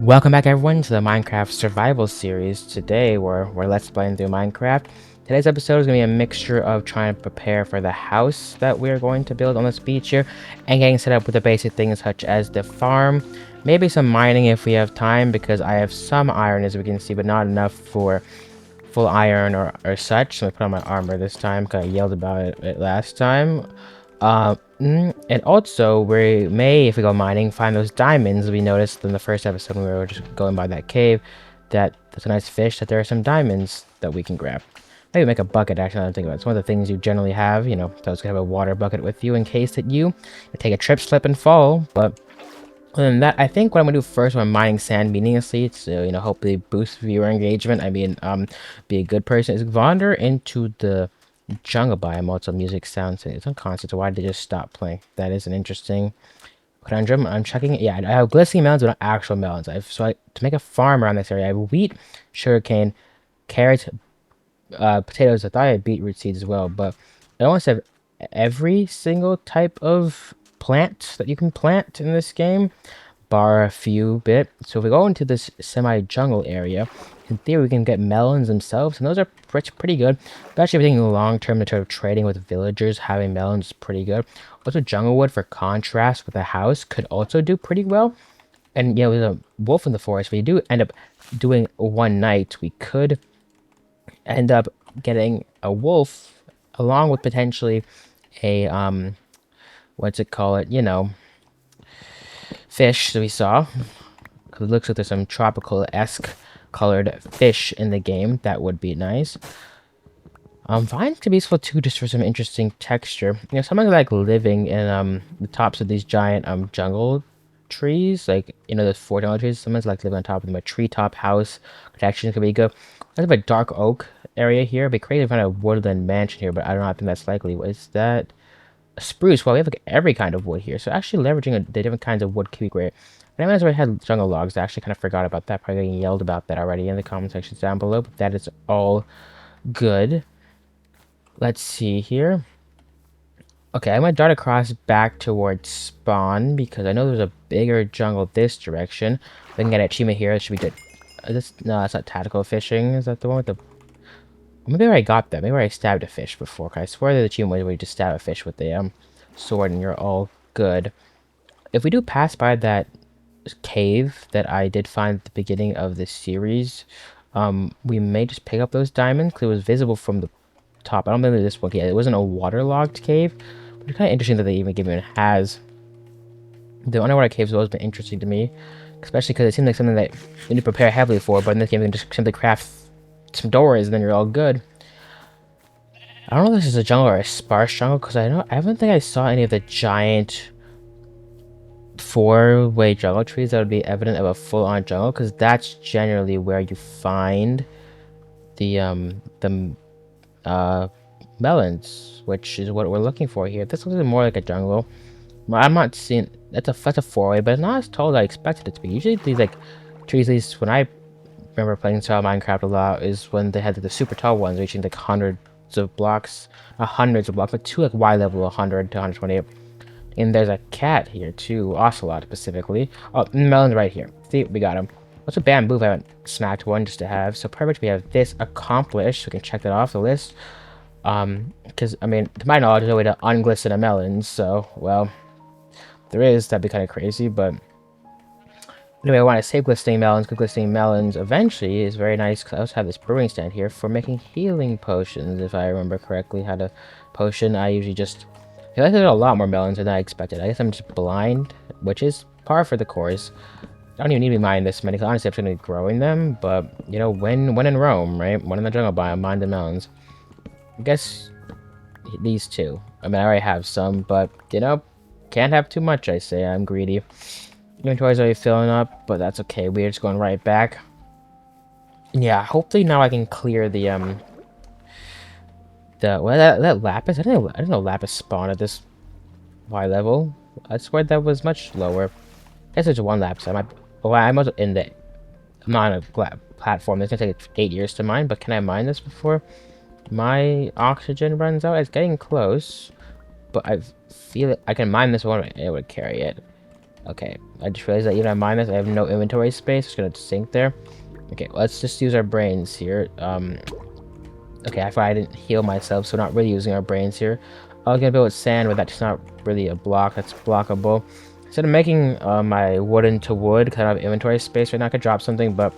Welcome back everyone to the Minecraft Survival Series. Today we're Let's Playing through Minecraft. Today's episode is going to be a mixture of trying to prepare for the house that we're going to build on this beach here, and getting set up with the basic things such as the farm, maybe some mining if we have time, because I have some iron as we can see, but not enough for full iron or such. So I put on my armor this time because I yelled about it last time. And also, we may, if we go mining, find those diamonds we noticed in the first episode when we were just going by that cave. That's a nice fish, that there are some diamonds that we can grab. Maybe make a bucket, actually, I don't think about it. It's one of the things you generally have, you know, so it's gonna have a water bucket with you in case that you take a trip, slip, and fall. But other than that, I think what I'm gonna do first when I'm mining sand meaninglessly to, you know, hopefully boost viewer engagement, be a good person, is wander into the jungle biome. Also, music sounds, it's unconscious, so why did they just stop playing? That is an interesting conundrum. I'm checking it. Yeah, I have glistening melons, but not actual melons. To make a farm around this area, I have wheat, sugarcane, carrots, potatoes. I thought I had beetroot seeds as well, but I almost have every single type of plant that you can plant in this game, bar a few bit. So if we go into this semi-jungle area, in theory we can get melons themselves, and those are pretty good. Especially if we're thinking long-term in terms of trading with villagers, having melons is pretty good. Also, jungle wood for contrast with a house could also do pretty well. And you know, with a wolf in the forest, we do end up doing one night, we could end up getting a wolf along with potentially a what's it call it, you know, fish that we saw. Because it looks like there's some tropical-esque colored fish in the game. That would be nice. Vines could be useful too, just for some interesting texture. You know, something like living in the tops of these giant jungle trees, like, you know, those 4 jungle trees. Someone's like living on top of them. A treetop house protection could be good. I have a dark oak area here. It'd be crazy to find a woodland mansion here, but I don't think that's likely. What is that? A spruce. Well, we have like every kind of wood here, so actually leveraging the different kinds of wood could be great. And I already had jungle logs. I actually kind of forgot about that. Probably getting yelled about that already in the comment sections down below, but that is all good. Let's see here. Okay, I'm gonna dart across back towards spawn because I know there's a bigger jungle this direction. If I can get an achievement here, it should be good. No, that's not tactical fishing. Is that the one with the? Maybe I got that. Maybe I stabbed a fish before. Cause I swear the achievement was where you just stab a fish with the sword and you're all good. If we do pass by that cave that I did find at the beginning of this series, we may just pick up those diamonds because it was visible from the top. I don't remember this one. Yeah, it wasn't a waterlogged cave, but it's kind of interesting that they even has. The underwater caves have always been interesting to me, especially because it seems like something that you need to prepare heavily for. But in this game, you can just simply craft some doors and then you're all good. I don't know if this is a jungle or a sparse jungle because I don't think I saw any of the giant 4-way jungle trees that would be evident of a full-on jungle, because that's generally where you find the melons, which is what we're looking for here. This looks more like a jungle. Well, I'm not seeing that's a 4-way, but it's not as tall as I expected it to be. Usually these like trees, at least when I remember playing style Minecraft a lot, is when they had the super tall ones reaching like hundreds of blocks, but to like Y level 100 to 128. And there's a cat here too, ocelot specifically. Oh, melon's right here. See, we got him. What's a bamboo if I haven't smacked one just to have? So perfect, we have this accomplished. We can check that off the list. Because, I mean, to my knowledge, there's no way to unglisten a melon, so, well, there is, that'd be kind of crazy, but anyway, I want to save glistening melons, because glistening melons eventually is very nice, because I also have this brewing stand here for making healing potions, if I remember correctly how to potion. I usually just, I feel like there's a lot more melons than I expected. I guess I'm just blind, which is par for the course. I don't even need to be mining this many, because honestly I'm just going to be growing them, but, you know, when in Rome, right? When in the jungle biome, mine the melons. I guess these two. I mean, I already have some, but, you know, can't have too much, I say. I'm greedy. Inventory's already filling up, but that's okay. We're just going right back. Yeah, hopefully now I can clear the that lapis. I didn't know lapis spawned at this Y level. I swear that was much lower. I guess there's one lapis. I'm also in the. I'm not on a platform. It's gonna take 8 years to mine, but can I mine this before my oxygen runs out? It's getting close, but I feel it. I can mine this one. It would carry it. Okay, I just realized that even at minus, I have no inventory space. It's gonna sink there. Okay, let's just use our brains here. Okay, I thought I didn't heal myself, so we're not really using our brains here. I was gonna build with sand, but that's not really a block. That's blockable. Instead of making my wood into wood, kind of inventory space right now, I could drop something, but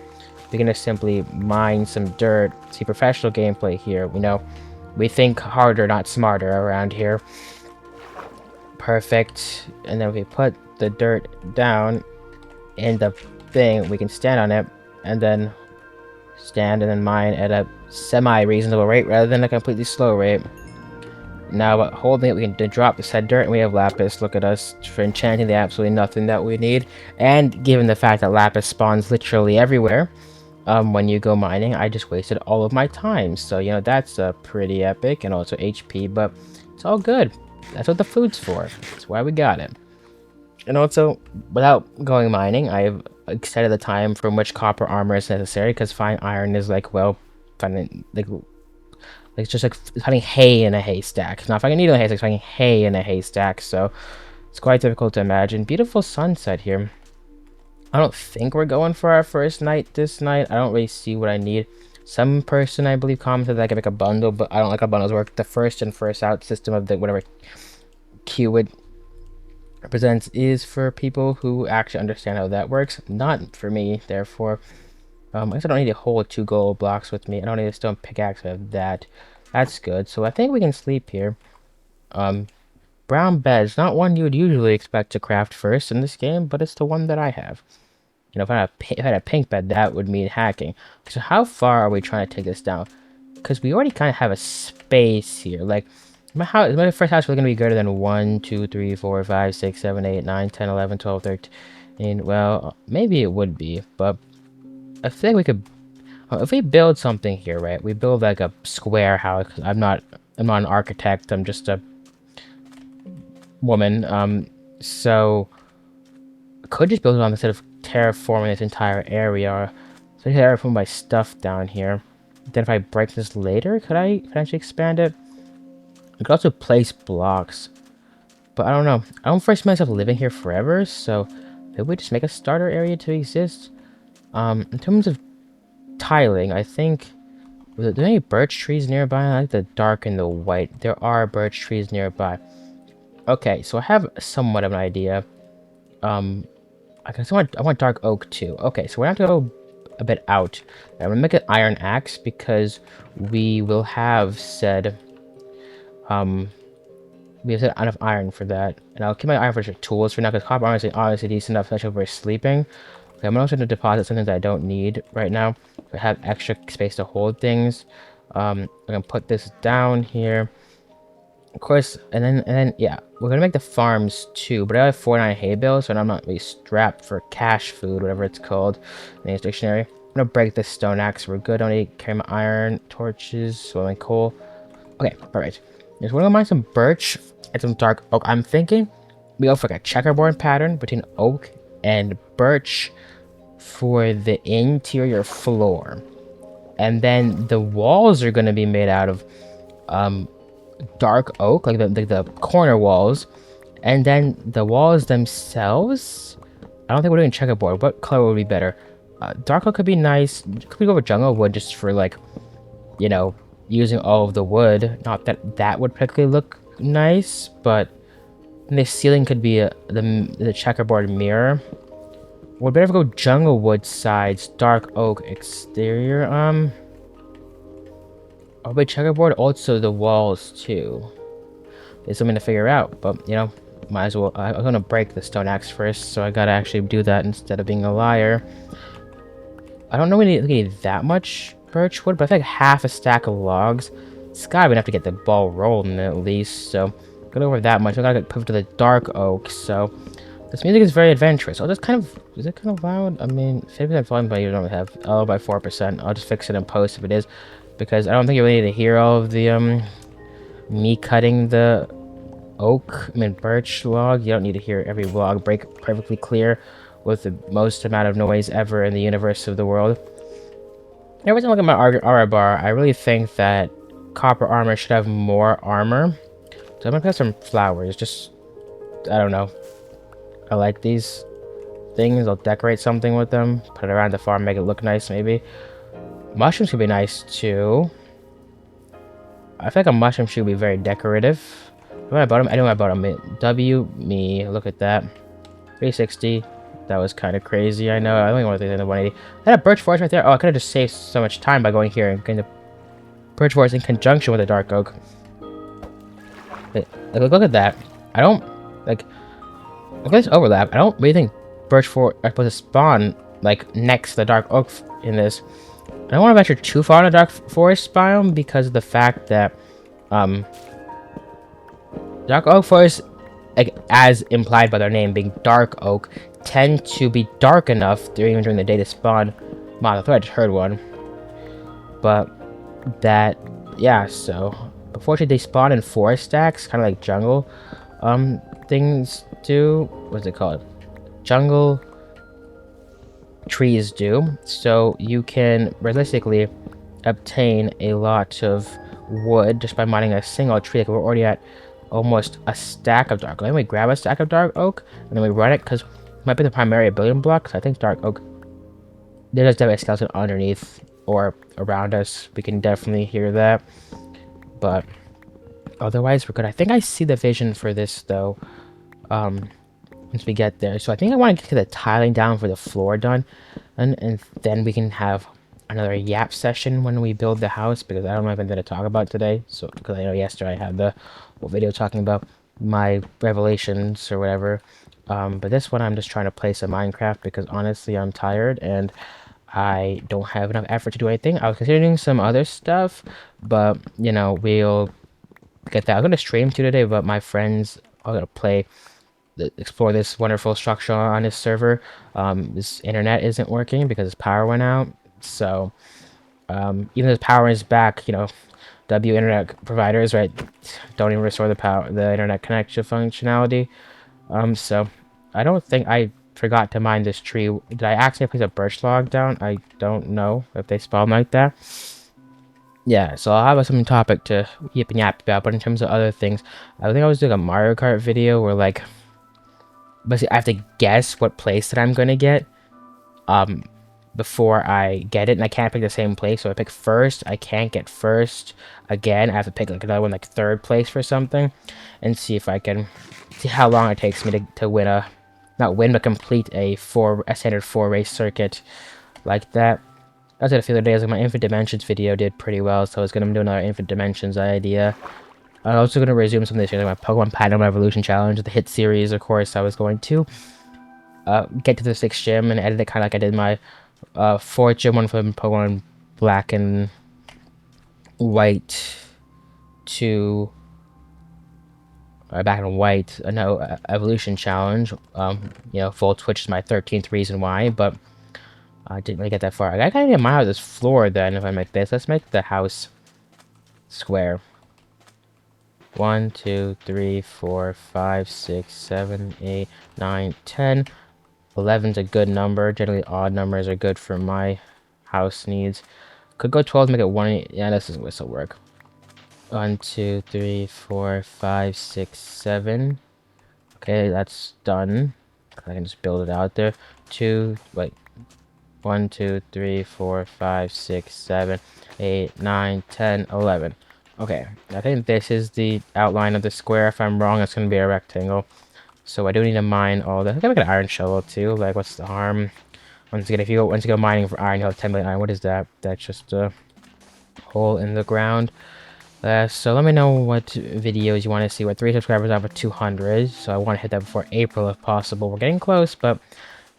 we're gonna simply mine some dirt. See, professional gameplay here. We think harder, not smarter around here. Perfect. And then we put the dirt down in the thing. We can stand on it, and then stand and then mine at a semi-reasonable rate rather than a completely slow rate. Now, by holding it, we can drop the said dirt, and we have lapis. Look at us for enchanting the absolutely nothing that we need. And given the fact that lapis spawns literally everywhere, when you go mining, I just wasted all of my time. So, that's pretty epic, and also HP, but it's all good. That's what the food's for. That's why we got it. And also, without going mining, I've extended the time from which copper armor is necessary, because fine iron is like, well, finding, like it's just like finding hay in a haystack. Not finding a needle in a haystack, finding hay in a haystack, so it's quite difficult to imagine. Beautiful sunset here. I don't think we're going for our first night this night. I don't really see what I need. Some person, I believe, commented that I could make a bundle, but I don't like how bundles work. The first in, first out system of the whatever Qwood represents is for people who actually understand how that works. Not for me, therefore. I guess I don't need to hold 2 gold blocks with me. I don't need a stone pickaxe. I have that. That's good. So I think we can sleep here. Brown bed's not one you would usually expect to craft first in this game, but it's the one that I have. If I had a pink bed, that would mean hacking. So how far are we trying to take this down? Because we already kind of have a space here. Like, my first house was going to be greater than 1, 2, 3, 4, 5, 6, 7, 8, 9, 10, 11, 12, 13. Well, maybe it would be, but I think we could, if we build something here, right? We build like a square house. I'm not an architect. I'm just a woman. So I could just build it on instead of terraforming this entire area. So I terraform my stuff down here. Then if I break this later, could I potentially expand it? I could also place blocks, but I don't know. I don't foresee myself living here forever, so maybe we just make a starter area to exist. In terms of tiling, I think, are there any birch trees nearby? I like the dark and the white. There are birch trees nearby. Okay, so I have somewhat of an idea. I want dark oak too. Okay, so we're gonna have to go a bit out. I'm gonna make an iron axe because we will have said we have said enough iron for that, and I'll keep my iron for tools for now because copper iron is obviously decent enough, especially if we're sleeping. Okay, I'm also going to deposit something that I don't need right now. I have extra space to hold things. I'm gonna put this down here, of course, and then yeah, we're gonna make the farms too. But I have 49 hay bales, so I'm not really strapped for cash food, whatever it's called in the dictionary. I'm gonna break this stone axe. We're good. I don't need to carry my iron, torches, swelling coal. Okay, alright. Just want to mine some birch and some dark oak. I'm thinking we go for like a checkerboard pattern between oak and birch for the interior floor. And then the walls are going to be made out of dark oak, like the corner walls. And then the walls themselves, I don't think we're doing checkerboard. What color would be better? Dark oak could be nice. Could we go with jungle wood just for like, using all of the wood? Not that that would particularly look nice, but the ceiling could be the checkerboard mirror. We'd better go jungle wood sides, dark oak exterior. Oh, but checkerboard also the walls too. There's something to figure out, but might as well. I'm gonna break the stone axe first, so I gotta actually do that instead of being a liar. I don't know we need that much birch wood, but I think half a stack of logs. It's gotta be enough to get the ball rolling at least. So go over that much. I gotta get put to the dark oak. So this music is very adventurous. Oh, that's is it kind of loud? I mean, 50% volume, but you don't have by 4%. I'll just fix it in post if it is, because I don't think you really need to hear all of the me cutting the birch log. You don't need to hear every log break perfectly clear with the most amount of noise ever in the universe of the world. Every time I look at my aura bar, I really think that copper armor should have more armor. So I'm gonna put some flowers, just, I don't know. I like these things. I'll decorate something with them, put it around the farm, make it look nice maybe. Mushrooms could be nice too. I feel like a mushroom should be very decorative. Do I bought them? I know I bought them. W me. Look at that. 360. That was kind of crazy. I know. I only want to think of 180. I had a birch forest right there. Oh, I could have just saved so much time by going here and getting the birch forest in conjunction with the dark oak. Look at that. I don't like. Look at this overlap. I don't really think birch forest are supposed to spawn like next to the dark oak in this. I don't want to venture too far in the dark forest biome because of the fact that dark oak forests, like as implied by their name being dark oak, tend to be dark enough even during the day to spawn. Wow, I thought I just heard one. But that, yeah. So unfortunately, they spawn in forest stacks, kind of like jungle things do. What's it called? Jungle trees do. So you can realistically obtain a lot of wood just by mining a single tree. Like we're already at almost a stack of dark oak. Then we grab a stack of dark oak and then we run it because it might be the primary building blocks. I think dark oak. There's definitely a skeleton underneath or around us. We can definitely hear that. But otherwise we're good. I think I see the vision for this though. Once we get there. So I think I want to get the tiling down for the floor done. And then we can have another yap session when we build the house, because I don't know if I'm going to talk about today. So, because I know yesterday I had the whole video talking about my revelations or whatever. But this one I'm just trying to play some Minecraft because honestly I'm tired and I don't have enough effort to do anything. I was considering some other stuff, but you know, we'll get that. I'm going to stream too today, but my friends are going to play explore this wonderful structure on this server. This internet isn't working because his power went out. So even though his power is back, you know, W internet providers, right, don't even restore the internet connection functionality. So I don't think I forgot to mine this tree. Did I accidentally place a birch log down? I don't know if they spawn like that. Yeah, so I'll have some topic to yip and yap about, but in terms of other things, I think I was doing a Mario Kart video where like basically I have to guess what place that I'm gonna get before I get it, and I can't pick the same place. So I pick first, I can't get first again. I have to pick like another one, like third place for something, and see if I can see how long it takes me to win a not win but complete a standard 4 race circuit like that. I said a few other days, like my Infinite Dimensions video did pretty well, so I was gonna do another Infinite Dimensions idea. I'm also going to resume some of this, like my Pokemon Platinum Evolution Challenge, the hit series, of course. I was going to get to the 6th gym and edit it kind of like I did my 4th gym one from Pokemon Black and White to Back and White, no, Evolution Challenge. You know, full Twitch is my 13th reason why, but I didn't really get that far. I gotta get mine out of this floor then if I make this. Let's make the house square. 1, 2, 3, 4, 5, 6, 7, 8, 9, 10. 11's a good number. Generally, odd numbers are good for my house needs. Could go 12 to make it 1. Yeah, this is whistle work. 1, 2, 3, 4, 5, 6, 7. Okay, that's done. I can just build it out there. 2, wait. 1, 2, 3, 4, 5, 6, 7, 8, 9, 10, 11. Okay, I think this is the outline of the square. If I'm wrong, it's going to be a rectangle. So I do need to mine all the... I can make an iron shovel too. Like, what's the harm? Once again, once you go mining for iron, you'll have 10 million iron. What is that? That's just a hole in the ground. So let me know what videos you want to see. We're 3 subscribers out of 200. So I want to hit that before April if possible. We're getting close, but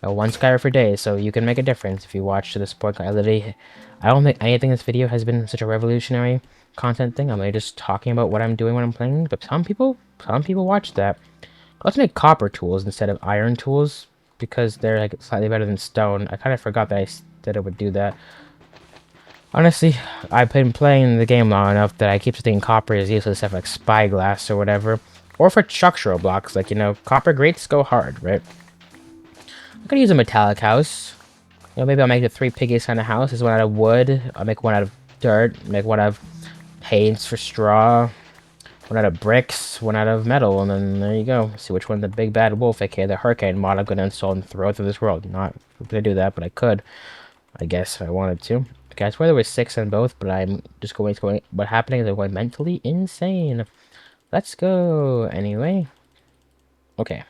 1 subscriber per day. So you can make a difference if you watch to this point. I don't think anything in this video has been such a revolutionary content thing. I'm really just talking about what I'm doing when I'm playing, but some people watch that. Let's make copper tools instead of iron tools because they're like slightly better than stone. I kind of forgot that I said I would do that. Honestly, I've been playing the game long enough that I keep thinking copper is useless stuff like spyglass or whatever, or for structural blocks, like, you know, copper grates go hard, right? I could use a metallic house. You know, maybe I'll make a 3 piggies kind of house. This one out of wood. I'll make one out of dirt. Make one out of paints for straw. one out of bricks, one out of metal, and then there you go. See which one the big bad wolf, aka the hurricane mod I'm gonna install and throw through this world. Not gonna do that, but I could, I guess, if I wanted to. Okay, I swear there was 6 in both, but I'm just going. What happening is I'm going mentally insane. Let's go. Anyway. Okay.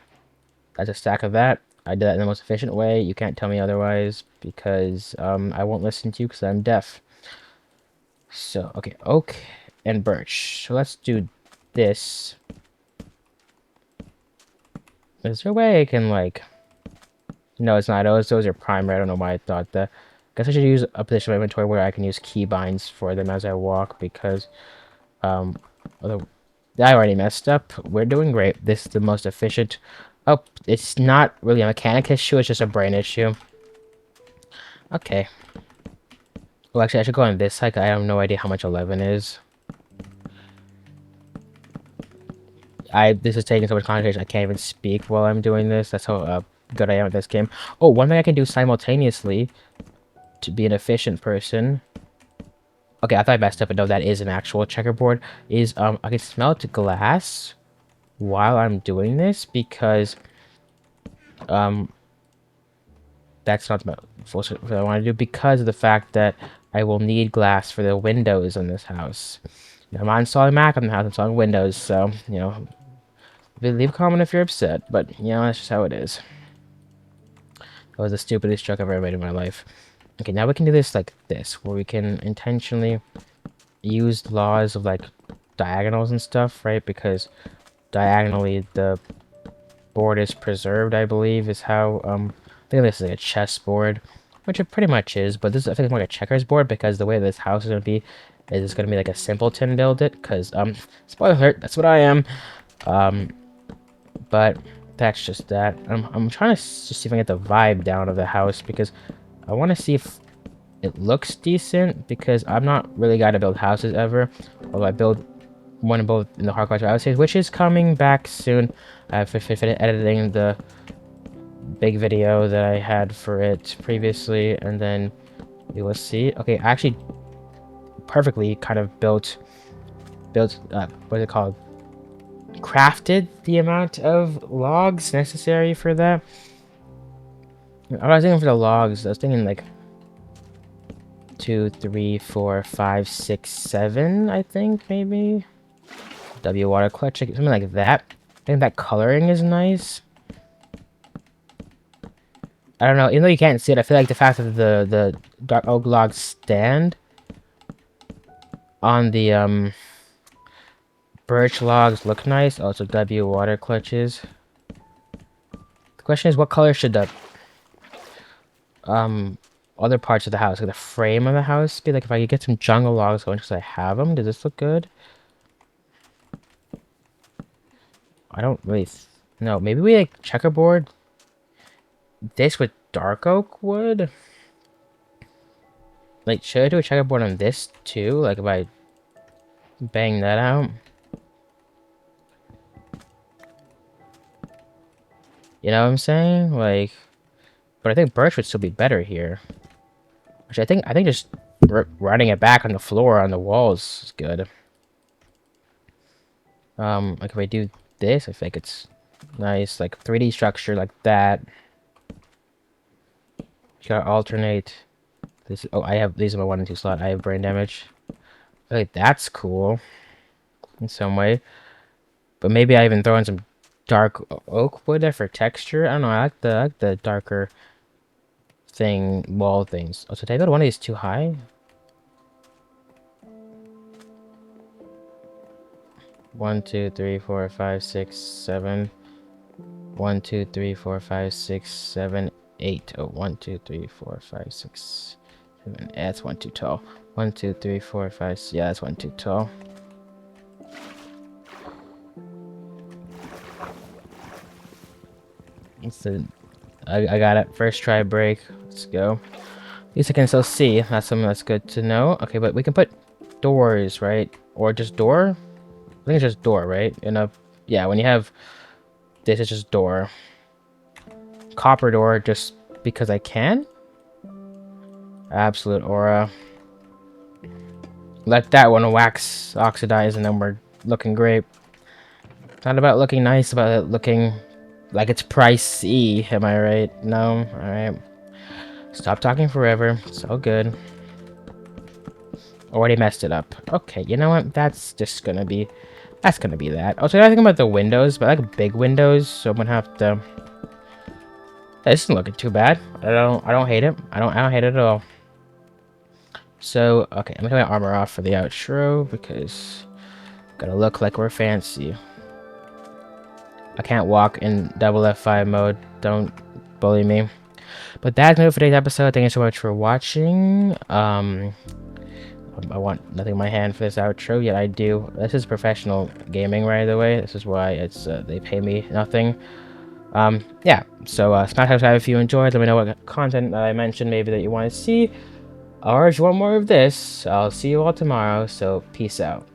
That's a stack of that. I did that in the most efficient way. You can't tell me otherwise because I won't listen to you because I'm deaf. So, okay, oak and birch. So let's do this. Is there a way I can, like... No, it's not. Those are primary. I don't know why I thought that. Guess I should use a position of inventory where I can use keybinds for them as I walk because... although I already messed up. We're doing great. This is the most efficient... Oh, it's not really a mechanic issue. It's just a brain issue. Okay. Well, actually, I should go on this side. I have no idea how much 11 is. This is taking so much concentration. I can't even speak while I'm doing this. That's how good I am at this game. Oh, one thing I can do simultaneously to be an efficient person. Okay, I thought I messed up, but no, that is an actual checkerboard. Is I can smelt glass while I'm doing this because that's not what I want to do because of the fact that I will need glass for the windows in this house. I'm not installing Mac on the house, I'm installing Windows, so, you know, leave a comment if you're upset, but, you know, that's just how it is. That was the stupidest joke I've ever made in my life. Okay, now we can do this like this, where we can intentionally use laws of, like, diagonals and stuff, right? Because diagonally the board is preserved, I believe, is how, I think this is like a chessboard, which it pretty much is, but this is, I think, more like a checkers board, because the way this house is going to be is it's going to be like a simpleton build it, because, spoiler alert, that's what I am, but that's just that. I'm trying to just see if I can get the vibe down of the house, because I want to see if it looks decent, because I'm not really guy to build houses ever, although I build one in both in the Hardcore Survival series, which is coming back soon. I've finished editing the big video that I had for it previously, and then we will see. Okay, I actually perfectly kind of built what is it called? Crafted the amount of logs necessary for that. I was thinking for the logs, I was thinking like 2, 3, 4, 5, 6, 7, I think, maybe. W water clutch, something like that. I think that coloring is nice. I don't know, even though you can't see it, I feel like the fact that the dark oak logs stand on the birch logs look nice. Also W water clutches. The question is, what color should the other parts of the house, like the frame of the house, be? Like if I could get some jungle logs going because I have them, does this look good? I don't really no, maybe we like checkerboard this with dark oak wood. Like, should I do a checkerboard on this too? Like if I bang that out, you know what I'm saying? Like, but I think birch would still be better here. Which I think just running it back on the floor on the walls is good. Like if I do this, I think it's nice, like 3D structure like that. You gotta alternate this. Oh, I have these in my 1 and 2 slot. I have brain damage. Okay, that's cool in some way. But maybe I even throw in some dark oak wood there for texture. I don't know. I like the darker wall things. Oh, so did I go to one of these too high? One, 2, 3, 4, 5, 6, 7. 1, 2, 3, 4, 5, 6, 7, 8. Oh, 1, 2, 3, 4, 5, 6, 7. Yeah, that's 1 too tall. 1, 2, 3, 4, 5. Yeah, that's 1 too tall. I got it. First try break. Let's go. At least I can still see. That's something that's good to know. Okay, but we can put doors, right? Or just door? I think it's just door, right? Yeah, when you have this, it's just door. Copper door, just because I can? Absolute aura. Let that one wax oxidize, and then we're looking great. It's not about looking nice, about it looking like it's pricey. Am I right? No? Alright. Stop talking forever. It's all good. Already messed it up. Okay, you know what? That's just gonna be... That's gonna be that. Also, I think about the windows, but I like big windows, so I'm gonna have to... This isn't looking too bad. I don't hate it. I don't hate it at all. So, okay, I'm gonna take my armor off for the outro because gotta look like we're fancy. I can't walk in double F5 mode. Don't bully me. But that's it for today's episode. Thank you so much for watching. I want nothing in my hand for this outro, yet I do. This is professional gaming, by the way. This is why it's they pay me nothing. Yeah. So smash subscribe if you enjoyed. Let me know what content I mentioned maybe that you want to see. Or if you want more of this, I'll see you all tomorrow, so peace out.